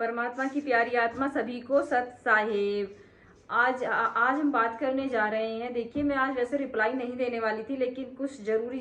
परमात्मा की प्यारी आत्मा सभी को सत साहेब। आज हम बात करने जा रहे हैं। देखिए, मैं आज वैसे रिप्लाई नहीं देने वाली थी, लेकिन कुछ जरूरी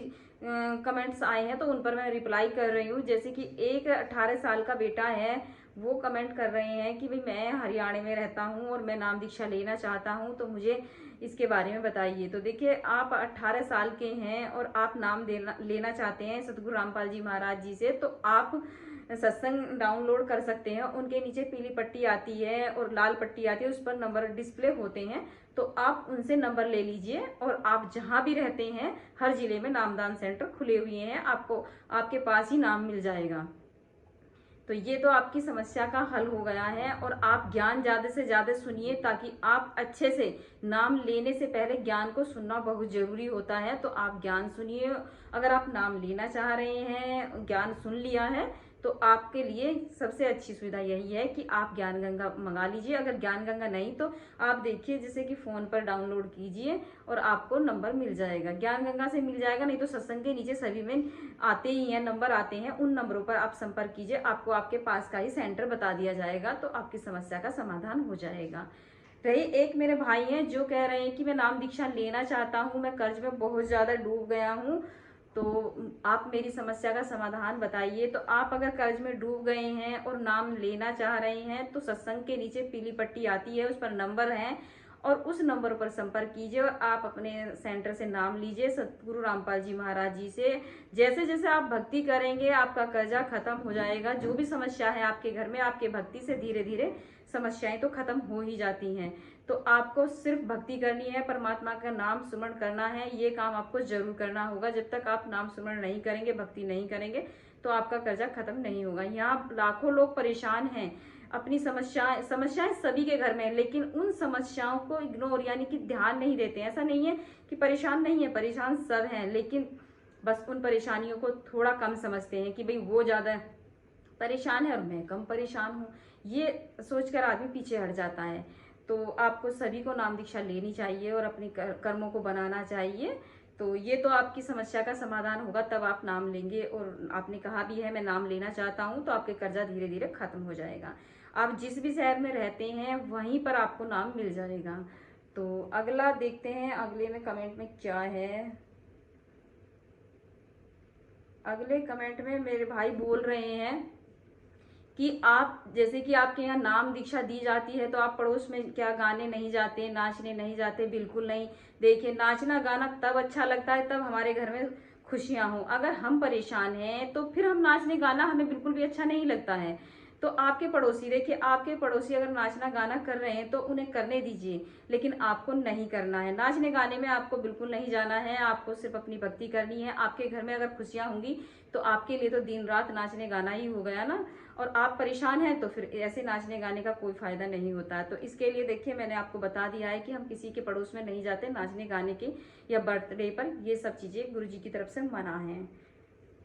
कमेंट्स आए हैं तो उन पर मैं रिप्लाई कर रही हूँ। जैसे कि एक 18 साल का बेटा है, वो कमेंट कर रहे हैं कि भाई मैं हरियाणा में रहता हूँ और मैं नाम दीक्षा लेना चाहता हूँ, तो मुझे इसके बारे में बताइए। तो देखिए, आप 18 साल के हैं और आप नाम लेना चाहते हैं सतगुरु रामपाल जी महाराज जी से, तो आप सत्संग डाउनलोड कर सकते हैं। उनके नीचे पीली पट्टी आती है और लाल पट्टी आती है, उस पर नंबर डिस्प्ले होते हैं, तो आप उनसे नंबर ले लीजिए। और आप जहां भी रहते हैं, हर जिले में नामदान सेंटर खुले हुए हैं, आपको आपके पास ही नाम मिल जाएगा। तो ये तो आपकी समस्या का हल हो गया है। और आप ज्ञान ज्यादा से ज्यादा सुनिए, ताकि आप अच्छे से नाम लेने से पहले ज्ञान को सुनना बहुत जरूरी होता है। तो आप ज्ञान सुनिए। अगर आप नाम लेना चाह रहे हैं, ज्ञान सुन लिया है, तो आपके लिए सबसे अच्छी सुविधा यही है कि आप ज्ञान गंगा मंगा लीजिए। अगर ज्ञान गंगा नहीं तो आप देखिए, जैसे कि फोन पर डाउनलोड कीजिए और आपको नंबर मिल जाएगा। ज्ञान गंगा से मिल जाएगा, नहीं तो सत्संग के नीचे सभी में आते ही हैं, नंबर आते हैं, उन नंबरों पर आप संपर्क कीजिए। आपको आपके पास का ही सेंटर बता दिया जाएगा, तो आपकी समस्या का समाधान हो जाएगा। रही एक मेरे भाई हैं जो कह रहे हैं कि मैं नाम दीक्षा लेना चाहता हूँ, मैं कर्ज में बहुत ज्यादा डूब गया हूँ, तो आप मेरी समस्या का समाधान बताइए। तो आप अगर कर्ज में डूब गए हैं और नाम लेना चाह रहे हैं, तो सत्संग के नीचे पीली पट्टी आती है, उस पर नंबर है, और उस नंबर पर संपर्क कीजिए और आप अपने सेंटर से नाम लीजिए सतगुरु रामपाल जी महाराज जी से। जैसे जैसे आप भक्ति करेंगे, आपका कर्जा खत्म हो जाएगा। जो भी समस्या है आपके घर में, आपके भक्ति से धीरे धीरे समस्याएं तो खत्म हो ही जाती हैं। तो आपको सिर्फ भक्ति करनी है, परमात्मा का नाम सुमरण करना है, ये काम आपको जरूर करना होगा। जब तक आप नाम सुमरण नहीं करेंगे, भक्ति नहीं करेंगे, तो आपका कर्जा खत्म नहीं होगा। यहाँ लाखों लोग परेशान हैं, अपनी समस्याएं सभी के घर में है, लेकिन उन समस्याओं को इग्नोर यानी कि ध्यान नहीं देते हैं। ऐसा नहीं है कि परेशान नहीं है, परेशान सब हैं, लेकिन बस उन परेशानियों को थोड़ा कम समझते हैं कि भाई वो ज्यादा परेशान है और मैं कम परेशान हूँ, ये सोचकर आदमी पीछे हट जाता है। तो आपको सभी को नाम दीक्षा लेनी चाहिए और अपने कर्मों को बनाना चाहिए। तो ये तो आपकी समस्या का समाधान होगा, तब आप नाम लेंगे। और आपने कहा भी है मैं नाम लेना चाहता हूँ, तो आपके कर्जा धीरे धीरे खत्म हो जाएगा। आप जिस भी शहर में रहते हैं वहीं पर आपको नाम मिल जाएगा। तो अगला देखते हैं, अगले में कमेंट में क्या है। अगले कमेंट में मेरे भाई बोल रहे हैं कि आप, जैसे कि आपके यहाँ नाम दीक्षा दी जाती है, तो आप पड़ोस में क्या गाने नहीं जाते, नाचने नहीं जाते? बिल्कुल नहीं। देखिए, नाचना गाना तब अच्छा लगता है तब हमारे घर में खुशियां हो। अगर हम परेशान हैं तो फिर हम नाचने गाना हमें बिल्कुल भी अच्छा नहीं लगता है। तो आपके पड़ोसी, देखिए आपके पड़ोसी अगर नाचना गाना कर रहे हैं तो उन्हें करने दीजिए, लेकिन आपको नहीं करना है। नाचने गाने में आपको बिल्कुल नहीं जाना है, आपको सिर्फ अपनी भक्ति करनी है। आपके घर में अगर खुशियां होंगी तो आपके लिए तो दिन रात नाचने गाना ही हो गया ना। और आप परेशान हैं तो फिर ऐसे नाचने गाने का कोई फायदा नहीं होता है। तो इसके लिए देखिए, मैंने आपको बता दिया है कि हम किसी के पड़ोस में नहीं जाते नाचने गाने के या बर्थडे पर। ये सब चीजें गुरु जी की तरफ से मना है।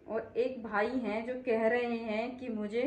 और एक भाई हैं जो कह रहे हैं कि मुझे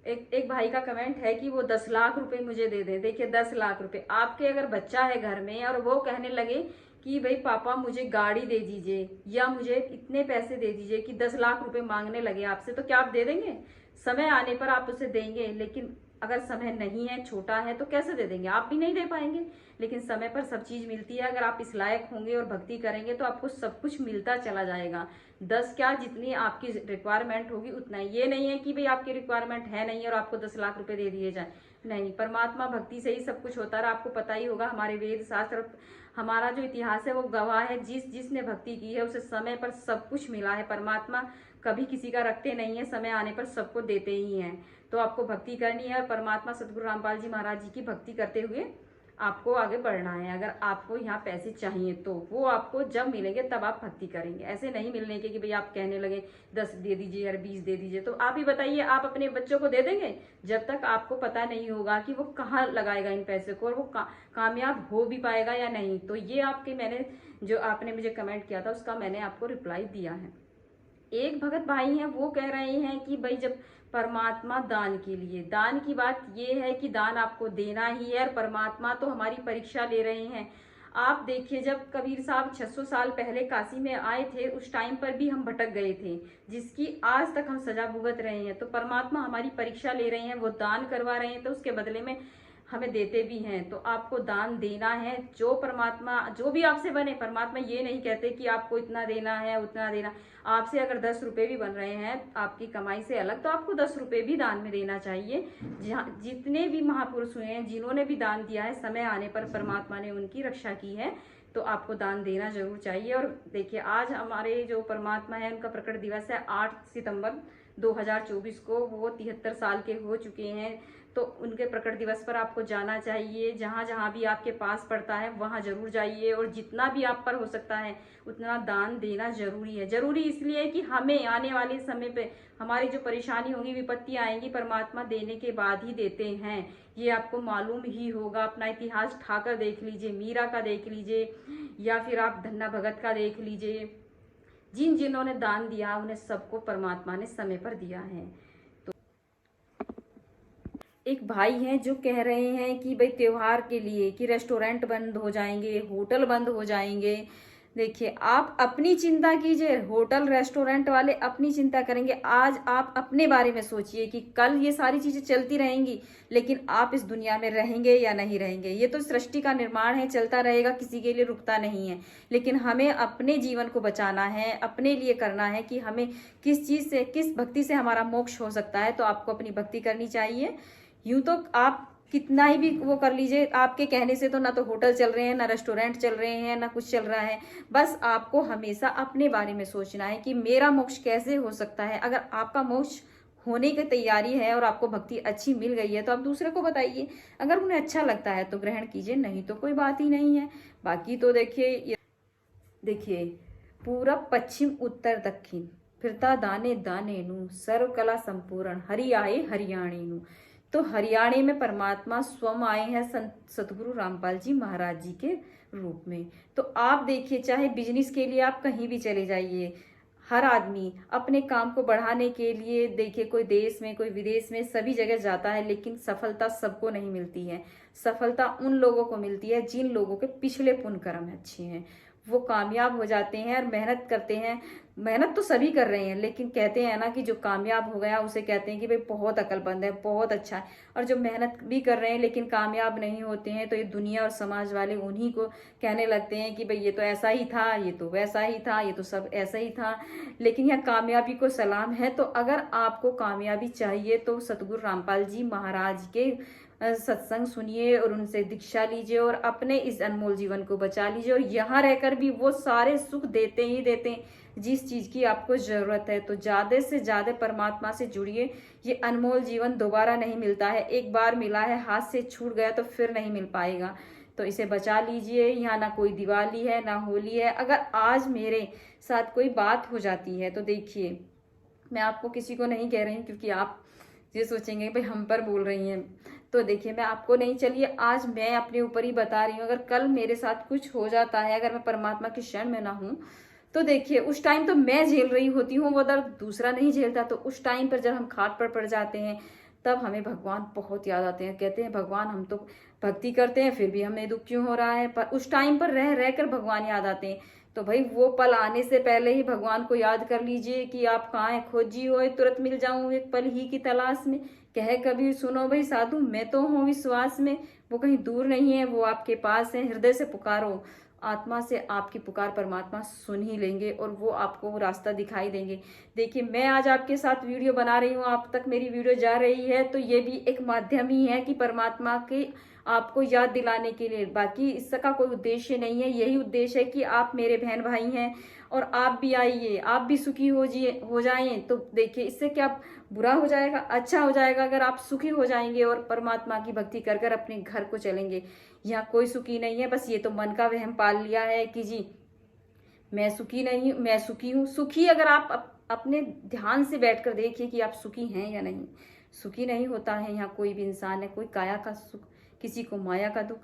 एक भाई का कमेंट है कि वो 10 लाख रुपए मुझे दे दे। देखिए, 10 लाख रुपए, आपके अगर बच्चा है घर में और वो कहने लगे कि भाई पापा मुझे गाड़ी दे दीजिए या मुझे इतने पैसे दे दीजिए, कि 10 लाख रुपए मांगने लगे आपसे, तो क्या आप दे देंगे? समय आने पर आप उसे देंगे, लेकिन अगर समय नहीं है, छोटा है, तो कैसे दे देंगे? आप भी नहीं दे पाएंगे। लेकिन समय पर सब चीज मिलती है। अगर आप इस लायक होंगे और भक्ति करेंगे तो आपको सब कुछ मिलता चला जाएगा। 10 क्या, जितनी आपकी रिक्वायरमेंट होगी उतना ही। ये नहीं है कि भाई आपकी रिक्वायरमेंट है नहीं और आपको 10 लाख रुपए दे दिए जाए, नहीं। परमात्मा भक्ति से ही सब कुछ होता है। आपको पता ही होगा, हमारे वेद शास्त्र, हमारा जो इतिहास है वो गवाह है, जिसने भक्ति की है उसे समय पर सब कुछ मिला है। परमात्मा कभी किसी का रखते नहीं है, समय आने पर सबको देते ही हैं। तो आपको भक्ति करनी है और परमात्मा सतगुरु रामपाल जी महाराज जी की भक्ति करते हुए आपको आगे बढ़ना है। अगर आपको यहाँ पैसे चाहिए तो वो आपको जब मिलेंगे तब आप भक्ति करेंगे। ऐसे नहीं मिलने के कि भाई आप कहने लगे 10 दे दीजिए या 20 दे दीजिए। तो आप ही बताइए, आप अपने बच्चों को दे देंगे? जब तक आपको पता नहीं होगा कि वो कहाँ लगाएगा इन पैसे को और वो कामयाब हो भी पाएगा या नहीं। तो ये आपके, मैंने जो आपने मुझे कमेंट किया था उसका मैंने आपको रिप्लाई दिया है। एक भगत भाई हैं, वो कह रहे हैं कि भाई जब परमात्मा दान के लिए, दान की बात ये है कि दान आपको देना ही है, और परमात्मा तो हमारी परीक्षा ले रहे हैं। आप देखिए, जब कबीर साहब 600 साल पहले काशी में आए थे, उस टाइम पर भी हम भटक गए थे, जिसकी आज तक हम सजा भुगत रहे हैं। तो परमात्मा हमारी परीक्षा ले रहे हैं, वो दान करवा रहे हैं, तो उसके बदले में हमें देते भी हैं। तो आपको दान देना है, जो परमात्मा जो भी आपसे बने। परमात्मा ये नहीं कहते कि आपको इतना देना है उतना देना। आपसे अगर 10 रुपए भी बन रहे हैं आपकी कमाई से अलग, तो आपको 10 रुपए भी दान में देना चाहिए। जहाँ जितने भी महापुरुष हुए हैं, जिन्होंने भी दान दिया है, समय आने पर परमात्मा ने उनकी रक्षा की है, तो आपको दान देना जरूर चाहिए। और देखिए, आज हमारे जो परमात्मा है उनका प्रकट दिवस है 8 सितंबर 2024 को। वो 73 साल के हो चुके हैं। तो उनके प्रकट दिवस पर आपको जाना चाहिए। जहाँ जहाँ भी आपके पास पड़ता है वहाँ जरूर जाइए, और जितना भी आप पर हो सकता है उतना दान देना जरूरी है। जरूरी इसलिए कि हमें आने वाले समय पे हमारी जो परेशानी होगी, विपत्ति आएंगी, परमात्मा देने के बाद ही देते हैं। ये आपको मालूम ही होगा। अपना इतिहास उठाकर देख लीजिए, मीरा का देख लीजिए, या फिर आप धन्ना भगत का देख लीजिए। जिन्होंने दान दिया उन्हें सबको परमात्मा ने समय पर दिया है। एक भाई हैं जो कह रहे हैं कि भाई त्योहार के लिए कि रेस्टोरेंट बंद हो जाएंगे, होटल बंद हो जाएंगे। देखिए, आप अपनी चिंता कीजिए, होटल रेस्टोरेंट वाले अपनी चिंता करेंगे। आज आप अपने बारे में सोचिए कि कल ये सारी चीजें चलती रहेंगी, लेकिन आप इस दुनिया में रहेंगे या नहीं रहेंगे। ये तो सृष्टि का निर्माण है, चलता रहेगा, किसी के लिए रुकता नहीं है। लेकिन हमें अपने जीवन को बचाना है, अपने लिए करना है कि हमें किस चीज से, किस भक्ति से हमारा मोक्ष हो सकता है। तो आपको अपनी भक्ति करनी चाहिए। यूं तो आप कितना ही भी वो कर लीजिए, आपके कहने से तो ना तो होटल चल रहे हैं, ना रेस्टोरेंट चल रहे हैं, ना कुछ चल रहा है। बस आपको हमेशा अपने बारे में सोचना है कि मेरा मोक्ष कैसे हो सकता है। अगर आपका मोक्ष होने की तैयारी है और आपको भक्ति अच्छी मिल गई है, तो आप दूसरे को बताइए। अगर उन्हें अच्छा लगता है तो ग्रहण कीजिए, नहीं तो कोई बात ही नहीं है। बाकी तो देखिए, पूरब पश्चिम उत्तर दक्षिण फिरता दाने दाने नु, सर्व कला संपूर्ण हरि आए हरियाणे नु। तो हरियाणा में परमात्मा स्वयं आए हैं सतगुरु रामपाल जी महाराज जी के रूप में। तो आप देखिए, चाहे बिजनेस के लिए आप कहीं भी चले जाइए, हर आदमी अपने काम को बढ़ाने के लिए, देखिए, कोई देश में कोई विदेश में, सभी जगह जाता है, लेकिन सफलता सबको नहीं मिलती है। सफलता उन लोगों को मिलती है जिन लोगों के पिछले पुण्य कर्म अच्छे हैं। वो कामयाब हो जाते हैं और मेहनत करते हैं। मेहनत तो सभी कर रहे हैं, लेकिन कहते हैं ना कि जो कामयाब हो गया उसे कहते हैं कि भाई बहुत अक्लमंद है, बहुत अच्छा है। और जो मेहनत भी कर रहे हैं लेकिन कामयाब नहीं होते हैं, तो ये दुनिया और समाज वाले उन्हीं को कहने लगते हैं कि भाई ये तो ऐसा ही था, ये तो वैसा ही था, ये तो सब ऐसा ही था। लेकिन यह कामयाबी को सलाम है। तो अगर आपको कामयाबी चाहिए तो सतगुरु रामपाल जी महाराज के सत्संग सुनिए और उनसे दीक्षा लीजिए और अपने इस अनमोल जीवन को बचा लीजिए। और यहाँ रहकर भी वो सारे सुख देते ही देते हैं जिस चीज की आपको जरूरत है। तो ज्यादा से ज्यादा परमात्मा से जुड़िए। ये अनमोल जीवन दोबारा नहीं मिलता है, एक बार मिला है, हाथ से छूट गया तो फिर नहीं मिल पाएगा। तो इसे बचा लीजिए। यहाँ ना कोई दिवाली है ना होली है। अगर आज मेरे साथ कोई बात हो जाती है तो देखिए, मैं आपको किसी को नहीं कह रही, क्योंकि आप ये सोचेंगे भाई हम पर बोल रही हैं। तो देखिए, मैं आपको नहीं, चलिए आज मैं अपने ऊपर ही बता रही हूँ। अगर कल मेरे साथ कुछ हो जाता है, अगर मैं परमात्मा की शरण में ना हूँ, तो देखिए उस टाइम तो मैं झेल रही होती हूँ, वो दर्द दूसरा नहीं झेलता। तो उस टाइम पर जब हम खाट पर पड़ जाते हैं, तब हमें भगवान बहुत याद आते हैं। कहते हैं भगवान हम तो भक्ति करते हैं फिर भी हमें दुख क्यों हो रहा है। पर उस टाइम पर रह रहकर भगवान याद आते हैं। तो भाई वो पल आने से पहले ही भगवान को याद कर लीजिए कि आप कहाँ हैं, खोजी हो तुरंत मिल जाऊं एक पल ही की तलाश में। कहे कभी सुनो भाई साधु, मैं तो हूँ विश्वास में। वो कहीं दूर नहीं है, वो आपके पास है। हृदय से पुकारो, आत्मा से आपकी पुकार परमात्मा सुन ही लेंगे और वो आपको वो रास्ता दिखाई देंगे। देखिए, मैं आज आपके साथ वीडियो बना रही हूँ, आप तक मेरी वीडियो जा रही है, तो ये भी एक माध्यम ही है कि परमात्मा के आपको याद दिलाने के लिए। बाकी इसका कोई उद्देश्य नहीं है। यही उद्देश्य है कि आप मेरे बहन भाई हैं और आप भी आइए, आप भी सुखी हो जाएं। तो देखिए, इससे क्या बुरा हो जाएगा, अच्छा हो जाएगा। अगर आप सुखी हो जाएंगे और परमात्मा की भक्ति कर कर अपने घर को चलेंगे। यहाँ कोई सुखी नहीं है, बस ये तो मन का वहम पाल लिया है कि जी मैं सुखी नहीं, मैं सुखी हूँ। सुखी अगर आप अपने ध्यान से बैठकर देखिए कि आप सुखी हैं या नहीं। सुखी नहीं होता है यहाँ कोई भी इंसान है। कोई काया का सुख, किसी को माया का दुख,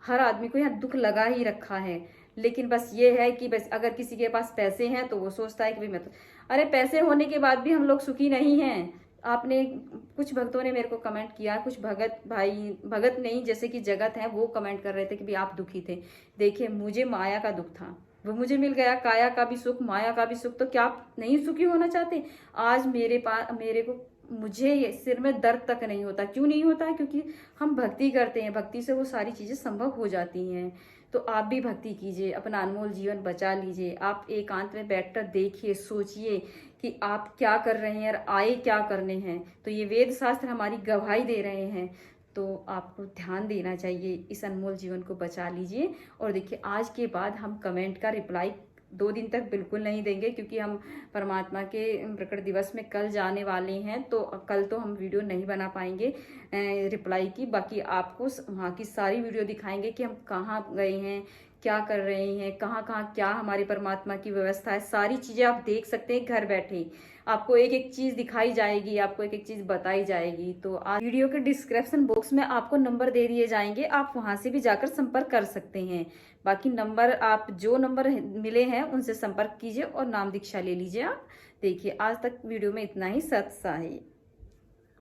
हर आदमी को यहाँ दुख लगा ही रखा है। लेकिन बस ये है कि बस अगर किसी के पास पैसे हैं तो वो सोचता है कि भाई मैं तो, अरे पैसे होने के बाद भी हम लोग सुखी नहीं हैं। आपने कुछ भक्तों ने मेरे को कमेंट किया, कुछ भगत नहीं जैसे कि जगत है, वो कमेंट कर रहे थे कि भी आप दुखी थे। देखिए मुझे माया का दुख था, वो मुझे मिल गया, काया का भी सुख माया का भी सुख, तो क्या आप नहीं सुखी होना चाहते? आज मेरे को मुझे सिर में दर्द तक नहीं होता। क्यों नहीं होता? क्योंकि हम भक्ति करते हैं, भक्ति से वो सारी चीजें संभव हो जाती हैं। तो आप भी भक्ति कीजिए, अपना अनमोल जीवन बचा लीजिए। आप एकांत में बैठकर देखिए, सोचिए कि आप क्या कर रहे हैं और आए क्या करने हैं। तो ये वेद शास्त्र हमारी गवाही दे रहे हैं, तो आपको ध्यान देना चाहिए, इस अनमोल जीवन को बचा लीजिए। और देखिए आज के बाद हम कमेंट का रिप्लाई 2 दिन तक बिल्कुल नहीं देंगे, क्योंकि हम परमात्मा के प्रकट दिवस में कल जाने वाले हैं, तो कल तो हम वीडियो नहीं बना पाएंगे रिप्लाई की। बाकी आपको वहाँ की सारी वीडियो दिखाएंगे कि हम कहाँ गए हैं, क्या कर रहे हैं, कहाँ कहाँ क्या हमारे परमात्मा की व्यवस्था है, सारी चीज़ें आप देख सकते हैं घर बैठे। आपको एक एक चीज़ दिखाई जाएगी, आपको एक एक चीज़ बताई जाएगी। तो आज वीडियो के डिस्क्रिप्शन बॉक्स में आपको नंबर दे दिए जाएंगे, आप वहां से भी जाकर संपर्क कर सकते हैं। बाकी नंबर, आप जो नंबर मिले हैं उनसे संपर्क कीजिए और नाम दीक्षा ले लीजिए आप। देखिए आज तक वीडियो में इतना ही। सत साहिब।